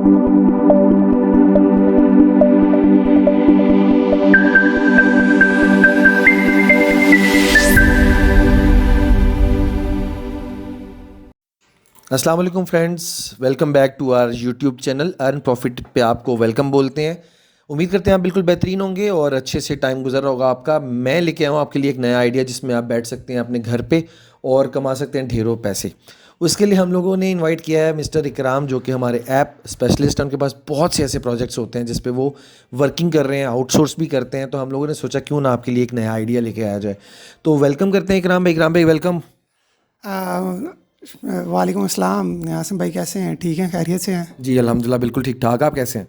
अस्सलाम वालेकुम friends, welcome back to our YouTube channel earn profit पे आपको वेलकम बोलते हैं। उम्मीद करते हैं आप बिल्कुल बेहतरीन होंगे और अच्छे से टाइम गुजर रहा होगा आपका। मैं लेके आया हूँ आपके लिए एक नया आइडिया जिसमें आप बैठ सकते हैं अपने घर पे और कमा सकते हैं ढेरों पैसे। उसके लिए हम लोगों ने इनवाइट किया है मिस्टर इकराम, जो कि हमारे ऐप स्पेशलिस्ट हैं। उनके पास बहुत से ऐसे प्रोजेक्ट्स होते हैं जिस पे वो वर्किंग कर रहे हैं, आउटसोर्स भी करते हैं। तो हम लोगों ने सोचा क्यों ना आपके लिए एक नया आइडिया लेके आया जाए। तो वेलकम करते हैं इकराम भाई। इकराम भाई वेलकम। वालेकुम अस्सलाम। आसिम भाई कैसे हैं? ठीक हैं, खैरियत से हैं? जी अल्हम्दुलिल्लाह बिल्कुल ठीक ठाक। आप कैसे हैं?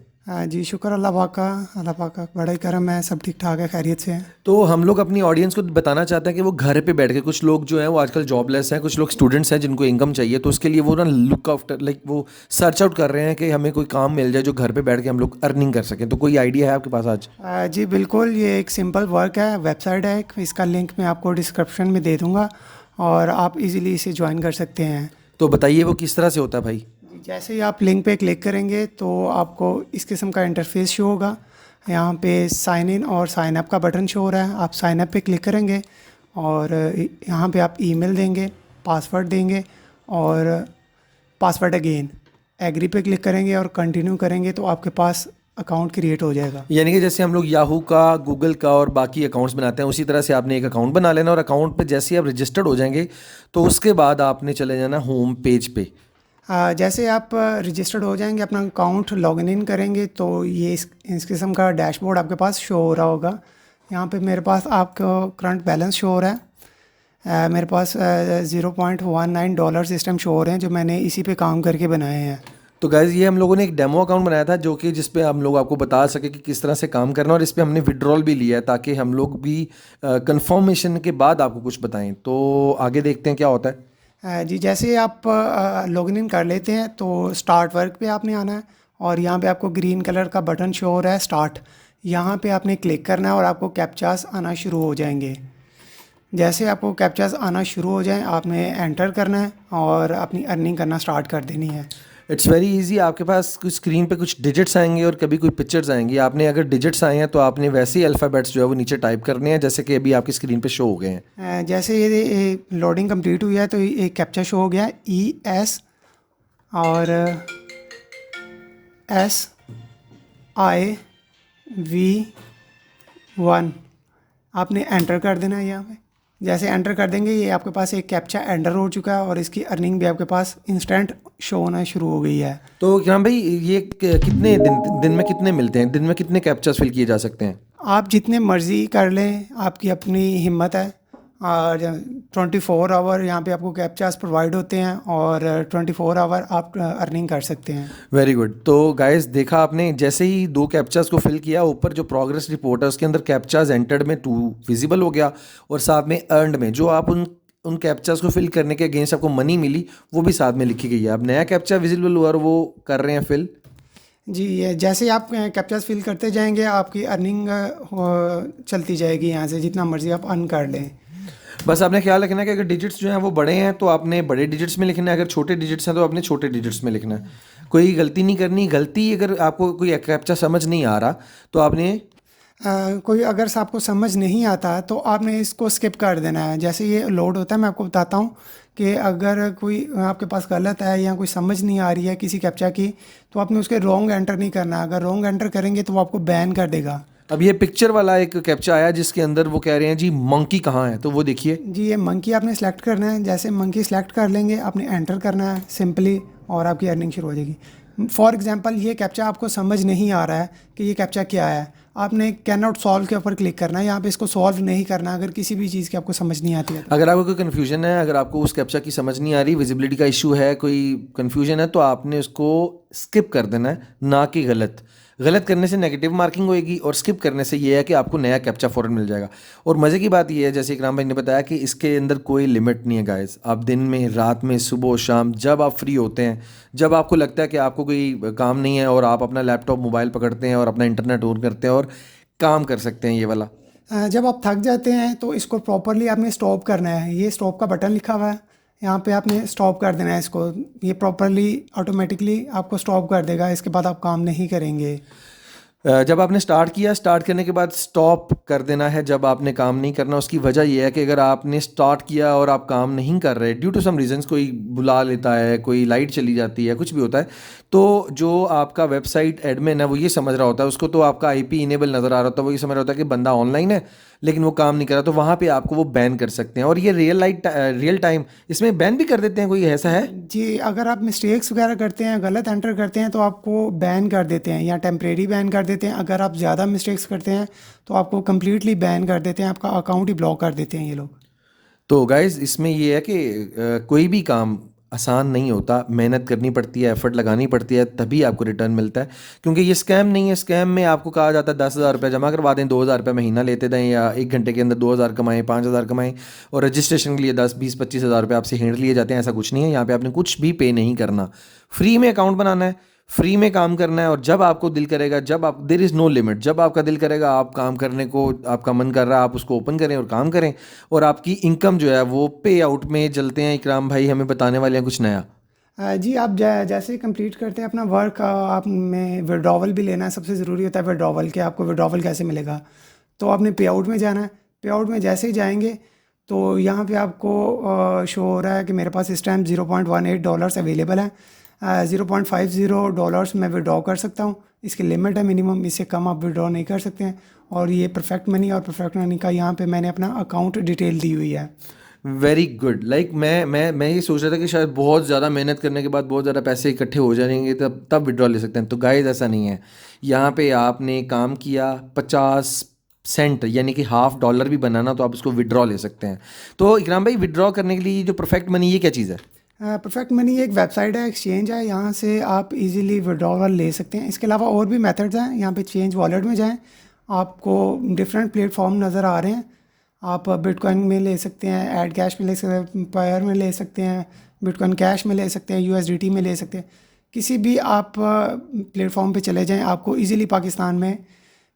जी शुक्र अल्लाह पाक का बड़ा ही करम है, सब ठीक ठाक है, खैरियत से हैं। तो हम लोग अपनी ऑडियंस को बताना चाहते हैं कि वो घर पे बैठ के, कुछ लोग जो हैं वो आजकल जॉबलेस हैं, कुछ लोग स्टूडेंट्स हैं जिनको इनकम चाहिए। तो उसके लिए वो ना लुक आफ्टर लाइक वो सर्च आउट कर रहे हैं कि हमें कोई काम मिल जाए जो घर पे बैठ के हम लोग अर्निंग कर सकें। तो कोई आइडिया है आपके पास आज? जी बिल्कुल, ये एक सिंपल वर्क है, वेबसाइट है एक, इसका लिंक मैं आपको डिस्क्रिप्शन में दे दूँगा और आप इजीली इसे ज्वाइन कर सकते हैं। तो बताइए वो किस तरह से होता है भाई? जैसे ही आप लिंक पे क्लिक करेंगे तो आपको इस किस्म का इंटरफेस शो होगा। यहाँ पे साइन इन और साइन अप का बटन शो हो रहा है। आप साइन अप पे क्लिक करेंगे और यहाँ पे आप ईमेल देंगे, पासवर्ड देंगे और पासवर्ड अगेन एग्री पे क्लिक करेंगे और कंटिन्यू करेंगे तो आपके पास अकाउंट क्रिएट हो जाएगा। यानी कि जैसे हम लोग याहू का, गूगल का और बाकी अकाउंट्स बनाते हैं, उसी तरह से आपने एक अकाउंट बना लेना और अकाउंट पे जैसे ही आप रजिस्टर्ड हो जाएंगे तो उसके बाद आपने चले जाना होम पेज पे। जैसे आप रजिस्टर्ड हो जाएंगे, अपना अकाउंट लॉगिन इन करेंगे तो ये इस किस्म का डैशबोर्ड आपके पास शो हो रहा होगा। यहाँ पे मेरे पास आपको करंट बैलेंस शो हो रहा है। मेरे पास $0.19 इस टाइम शो हो रहे हैं, जो मैंने इसी पे काम करके बनाए हैं। तो गाइज़ ये हम लोगों ने एक डेमो अकाउंट बनाया था जो कि जिस पे हम लोग आपको बता सके कि किस तरह से काम करना, और इस पे हमने विड्रॉल भी लिया है ताकि हम लोग भी कंफर्मेशन के बाद आपको कुछ बताएं। तो आगे देखते हैं क्या होता है। जी जैसे ही आप लॉगिन इन कर लेते हैं तो स्टार्ट वर्क पे आपने आना है और यहाँ पे आपको ग्रीन कलर का बटन शो हो रहा है स्टार्ट। यहाँ पे आपने क्लिक करना है और आपको कैप्चास आना शुरू हो जाएंगे। जैसे आपको कैप्चास आना शुरू हो जाएं आपने एंटर करना है और अपनी अर्निंग करना स्टार्ट कर देनी है। It's very easy. आपके पास कुछ स्क्रीन पे कुछ डिजिट्स आएंगे और कभी कोई पिक्चर्स आएंगी। आपने अगर डिजिट्स आए हैं तो आपने वैसे ही अल्फ़ाबेट्स जो है वो नीचे टाइप करने हैं जैसे कि अभी आपकी स्क्रीन पे शो हो गए हैं। जैसे ये लोडिंग कंप्लीट हुई है तो एक कैप्चा शो हो गया है ES और SIV1। आपने एंटर कर देना है यहाँ पे। जैसे एंटर कर देंगे ये आपके पास एक कैप्चा एंटर हो चुका है और इसकी अर्निंग भी आपके पास इंस्टेंट शो होना शुरू हो गई है। तो क्या भाई ये कितने दिन में कितने मिलते हैं? दिन में कितने कैप्चास फिल किए जा सकते हैं? आप जितने मर्ज़ी कर लें, आपकी अपनी हिम्मत है। और 24 आवर यहाँ पे आपको कैप्चास प्रोवाइड होते हैं और 24 आवर आप अर्निंग कर सकते हैं। Very good. तो गाइस देखा आपने, जैसे ही 2 कैप्चास को फिल किया ऊपर जो प्रोग्रेस रिपोर्ट है उसके अंदर कैप्चास एंटर्ड में 2 विजिबल हो गया और साथ में अर्नड में जो आप उन कैप्चास को फिल करने के अगेंस्ट आपको मनी मिली वो भी साथ में लिखी गई है। अब नया कैप्चा विजिबल हुआ और वो कर रहे हैं फिल। जी ये जैसे ही आप कैप्चास फिल करते जाएंगे आपकी अर्निंग चलती जाएगी। यहाँ से जितना मर्ज़ी आप अर्न कर लें। बस आपने ख्याल रखना है कि अगर डिजिट्स जो हैं वो बड़े हैं तो आपने बड़े डिजिट्स में लिखना है, अगर छोटे डिजिट्स हैं तो आपने छोटे डिजिट्स में लिखना है। कोई गलती नहीं करनी। गलती अगर आपको कोई कैप्चा समझ नहीं आ रहा तो आपने कोई अगर आपको समझ नहीं आता तो आपने इसको स्किप कर देना है। जैसे ये लोड होता है मैं आपको बताता हूँ कि अगर कोई आपके पास गलत है या कोई समझ नहीं आ रही है किसी कैप्चा की तो आपने उसके रॉन्ग एंटर नहीं करना। अगर रॉन्ग एंटर करेंगे तो वो आपको बैन कर देगा। अब ये पिक्चर वाला एक कैप्चा आया जिसके अंदर वो कह रहे हैं जी मंकी कहाँ है, तो वो देखिए। जी ये मंकी आपने सेलेक्ट करना है। जैसे मंकी सेलेक्ट कर लेंगे आपने एंटर करना है सिंपली और आपकी अर्निंग शुरू हो जाएगी। फॉर एग्जांपल ये कैप्चा आपको समझ नहीं आ रहा है कि ये कैप्चा क्या है, आपने कैन नॉट सॉल्व के ऊपर क्लिक करना है। यहाँ पे इसको सॉल्व नहीं करना अगर किसी भी चीज़ की आपको समझ नहीं आती है। अगर आपको कोई कन्फ्यूजन है, अगर आपको उस कैप्चा की समझ नहीं आ रही, विजिबिलिटी का इशू है, कोई कन्फ्यूजन है, तो आपने उसको स्किप कर देना है, ना कि गलत करने से नेगेटिव मार्किंग होएगी और स्किप करने से ये है कि आपको नया कैप्चा फ़ौरन मिल जाएगा। और मज़े की बात ये है जैसे इकराम भाई ने बताया कि इसके अंदर कोई लिमिट नहीं है गाइस। आप दिन में, रात में, सुबह शाम जब आप फ्री होते हैं, जब आपको लगता है कि आपको कोई काम नहीं है और आप अपना लैपटॉप मोबाइल पकड़ते हैं और अपना इंटरनेट ऑन करते हैं और काम कर सकते हैं ये वाला। जब आप थक जाते हैं तो इसको प्रॉपरली आपने स्टॉप करना है। ये स्टॉप का बटन लिखा हुआ है, यहाँ पे आपने स्टॉप कर देना है इसको। ये प्रॉपरली ऑटोमेटिकली आपको स्टॉप कर देगा, इसके बाद आप काम नहीं करेंगे। जब आपने स्टार्ट किया, स्टार्ट करने के बाद स्टॉप कर देना है जब आपने काम नहीं करना। उसकी वजह यह है कि अगर आपने स्टार्ट किया और आप काम नहीं कर रहे ड्यू टू सम रीजंस, कोई बुला लेता है, कोई लाइट चली जाती है, कुछ भी होता है, तो जो आपका वेबसाइट एडमिन है वो ये समझ रहा होता है, उसको तो आपका आईपी इनेबल नज़र आ रहा होता है, वो ये समझ रहा होता है कि बंदा ऑनलाइन है लेकिन वो काम नहीं कर रहा, तो वहाँ पे आपको वो बैन कर सकते हैं। और ये रियल टाइम इसमें बैन भी कर देते हैं, कोई ऐसा है? जी, अगर आप मिस्टेक्स वगैरह करते हैं, गलत एंटर करते हैं, तो आपको बैन कर देते हैं या टेम्परेरी बैन कर देते हैं। अगर आप ज़्यादा मिस्टेक्स करते हैं तो आपको कम्प्लीटली बैन कर देते हैं, आपका अकाउंट ही ब्लॉक कर देते हैं ये लोग। तो गाइज़ इसमें ये है कि कोई भी काम आसान नहीं होता, मेहनत करनी पड़ती है, एफर्ट लगानी पड़ती है, तभी आपको रिटर्न मिलता है। क्योंकि ये स्कैम नहीं है। स्कैम में आपको कहा जाता है 10,000 रुपये जमा करवा दें, 2,000 रुपये महीना लेते दें, या 1 घंटे के अंदर 2,000 कमाएं, 5,000 कमाएं, और रजिस्ट्रेशन के लिए 10, 20, 25,000 रुपये आपसे हिंट लिए जाते हैं। ऐसा कुछ नहीं है, यहाँ पे आपने कुछ भी पे नहीं करना। फ्री में अकाउंट बनाना है, फ्री में काम करना है, और जब आपको दिल करेगा, जब आप, देयर इज़ नो लिमिट, जब आपका दिल करेगा आप काम करने को, आपका मन कर रहा है, आप उसको ओपन करें और काम करें, और आपकी इनकम जो है वो पे आउट में चलते हैं। इकराम भाई हमें बताने वाले हैं कुछ नया। जी, आप जैसे ही कंप्लीट करते हैं अपना वर्क, आप में विड्रॉवल भी लेना है। सबसे ज़रूरी होता है विड्रॉवल, कि आपको विड्रॉवल कैसे मिलेगा। तो आपने पे आउट में जाना है। पे आउट में जैसे ही जाएंगे तो यहाँ पे आपको शो हो रहा है कि मेरे पास इस टाइम $0.18 अवेलेबल है। $0.50 मैं विड्रॉ कर सकता हूँ। इसकी लिमिट है मिनिमम, इससे कम आप विड्रॉ नहीं कर सकते हैं। और ये परफेक्ट मनी, और परफेक्ट मनी का यहाँ पे मैंने अपना अकाउंट डिटेल दी हुई है। Very good. लाइक मैं ये सोच रहा था कि शायद बहुत ज़्यादा मेहनत करने के बाद बहुत ज़्यादा पैसे इकट्ठे हो जाएंगे, तब विड्रॉ ले सकते हैं। तो गाइस ऐसा नहीं है। यहाँ पे आपने काम किया, 50 सेंट यानी कि $0.50 भी बनाना, तो आप उसको विड्रॉ ले सकते हैं। तो इकराम भाई, विड्रॉ करने के लिए जो परफेक्ट मनी, ये क्या चीज़ है? परफेक्ट मनी एक वेबसाइट है, एक्सचेंज है, यहाँ से आप इजीली विड्रॉवल ले सकते हैं। इसके अलावा और भी मेथड्स हैं। यहाँ पे चेंज वॉलेट में जाएं, आपको डिफरेंट प्लेटफॉर्म नज़र आ रहे हैं। आप बिटकॉइन में ले सकते हैं, ऐड कैश में ले सकते हैं, पायर में ले सकते हैं, बिटकॉइन कैश में ले सकते हैं, यूएसडीटी में ले सकते हैं। किसी भी आप प्लेटफॉर्म पे चले जाएं, आपको इजीली पाकिस्तान में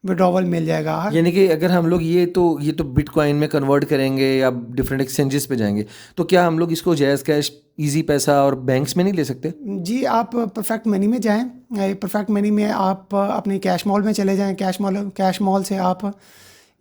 विड्रॉवल मिल जाएगा। यानी कि अगर हम लोग ये तो बिटकॉइन में कन्वर्ट करेंगे या डिफरेंट एक्सचेंजेस पे जाएंगे, तो क्या हम लोग इसको जैज़ कैश, इजी पैसा और बैंक्स में नहीं ले सकते? जी, आप परफेक्ट मनी में जाएं। परफेक्ट मनी में आप अपने कैश मॉल में चले जाएं। कैश मॉल से आप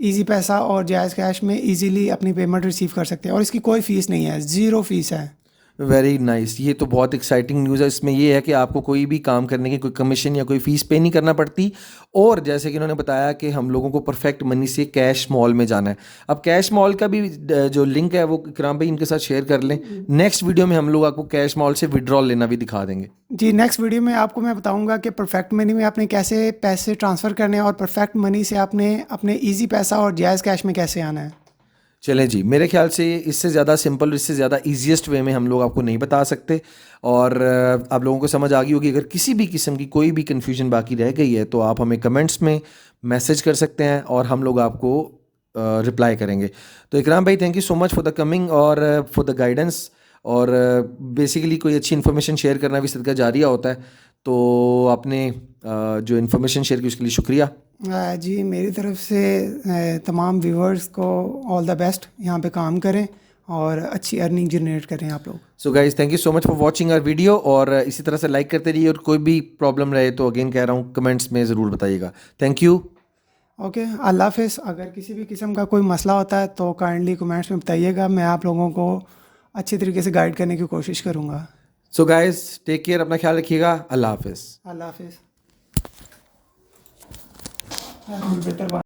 इजी पैसा और जायज़ कैश में इजीली अपनी पेमेंट रिसीव कर सकते हैं, और इसकी कोई फ़ीस नहीं है, ज़ीरो फ़ीस है। Very nice. ये तो बहुत एक्साइटिंग न्यूज़ है। इसमें ये है कि आपको कोई भी काम करने की कोई कमीशन या कोई फ़ीस पे नहीं करना पड़ती। और जैसे कि इन्होंने बताया कि हम लोगों को परफेक्ट मनी से कैश मॉल में जाना है। अब कैश मॉल का भी जो लिंक है वो इकराम भाई इनके साथ शेयर कर लें। नेक्स्ट वीडियो में हम लोग आपको कैश मॉल से विड्रॉल लेना भी दिखा देंगे। जी, नेक्स्ट वीडियो में आपको मैं बताऊंगा कि परफेक्ट मनी में आपने कैसे पैसे ट्रांसफ़र करने हैं, और परफेक्ट मनी से आपने अपने इजी पैसा और जायज़ कैश में कैसे आना है। चलें जी, मेरे ख्याल से इससे ज़्यादा सिंपल, इससे ज़्यादा ईजीएस्ट वे में हम लोग आपको नहीं बता सकते। और आप लोगों को समझ आ गई होगी। अगर किसी भी किस्म की कोई भी कन्फ्यूजन बाकी रह गई है तो आप हमें कमेंट्स में मैसेज कर सकते हैं और हम लोग आपको रिप्लाई करेंगे। तो इकराम भाई, thank you so much for the coming और फॉर द गाइडेंस। और बेसिकली कोई अच्छी इन्फॉर्मेशन शेयर करना भी सदका जारिया होता है। तो आपने जो इन्फॉर्मेशन शेयर की उसके लिए शुक्रिया। जी, मेरी तरफ से तमाम व्यूवर्स को ऑल द बेस्ट। यहाँ पे काम करें और अच्छी अर्निंग जनरेट करें आप लोग। So guys, thank you so much for watching our video. और इसी तरह से लाइक करते रहिए, और कोई भी प्रॉब्लम रहे तो अगेन कह रहा हूँ कमेंट्स में ज़रूर बताइएगा। Thank you. ओके, अल्लाह हाफिज़। अगर किसी भी किस्म का कोई मसला होता है तो काइंडली कमेंट्स में बताइएगा, मैं आप लोगों को अच्छी तरीके से गाइड करने की कोशिश करूँगा। सो गाइज, टेक केयर, अपना ख्याल रखिएगा। अल्लाह हाफिज़। अल्लाह हाफिज़। बेटर